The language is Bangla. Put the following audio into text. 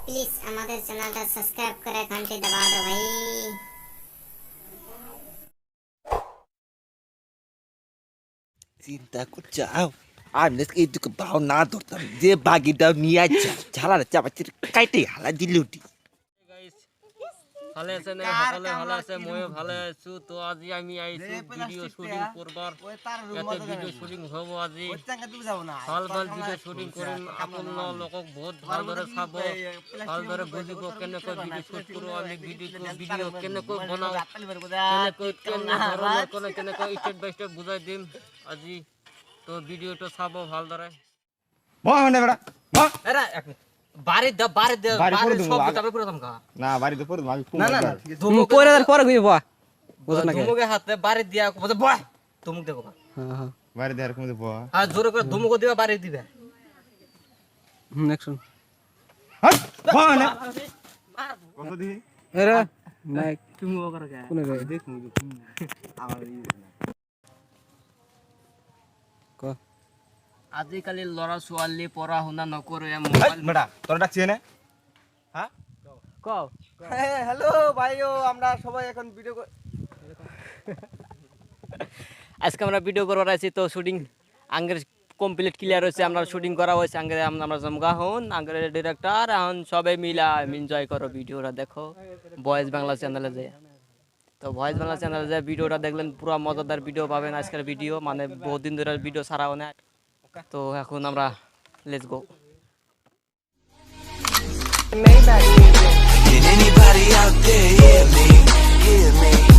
প্লিজ আমাদের চ্যানেলটা সাবস্ক্রাইব করে ঘন্টি দবা দাও ভাই। চিন্তা করছো আমি এইটুকু বাও না ধরতাম যে বাগিটা নিয়ে আসছে ঝালার চাপাচ্ছি কাইটে হালা দিলুটি ভালো আছে না সকলে ভালো আছে ময়ও ভালো আছো তো আজি আমি আইছি ভিডিও শুটিং করবার এতে ভিডিও শুটিং হব আজি ভাল ভাল ভিডিও শুটিং কৰিম আপোনাৰ লোকক বহুত ভালদৰে চাব ভালদৰে বুজিব কেনেকৈ ভিডিও শুট কৰো আমি ভিডিও কেনেকৈ বনাও কেনেকৈ ষ্টেপ বাই ষ্টেপ বুজাই দিম আজি তো ভিডিওটো চাব ভালদৰে এৰা এক মিনিট বাড়ি দে সব তারপরে পুরো দমকা না বাড়ি তো পড়ব আমি না তুমি পরে আর পরে কইব বুঝছ না ধুমুকে হাতে বাড়ি দিয়া বলে বয় ধুমুক দেখো হ্যাঁ হ্যাঁ বাড়ি দেয়ার কোন দেব আর জোরে করে ধুমুক দিবা বাড়ি দিবে নেক্সট হট বানা কত দি এরা নাই তুমি ও করে কোন রে দেখ মুই আমার ক আজিকালি লড়া ছোৱালী পড়া শুনা নকৰে মোবাইল বেটা তোর ডাকছি না হ্যাঁ ক হ্যালো ভাইও আমরা সবাই এখন ভিডিও আজকে আমরা ভিডিও করবার আছি তো শুটিং আঙ্গের কমপ্লিট ক্লিয়ার হয়েছে আমরা শুটিং করা হয়েছে আঙ্গের আমরা জমগা হন আঙ্গের ডিরেক্টর এখন সবাই মিলা এনজয় করো ভিডিওটা দেখো ভয়েস বাংলা চ্যানেলে যে তো ভয়েস বাংলা চ্যানেলে যে ভিডিওটা দেখলেন পুরো মজাদার ভিডিও পাবেন আজকের ভিডিও মানে বহুত দিন ধরে ভিডিও ছাড়াও না তো এখন আমরা let's go Can anybody out there hear me? Hear me?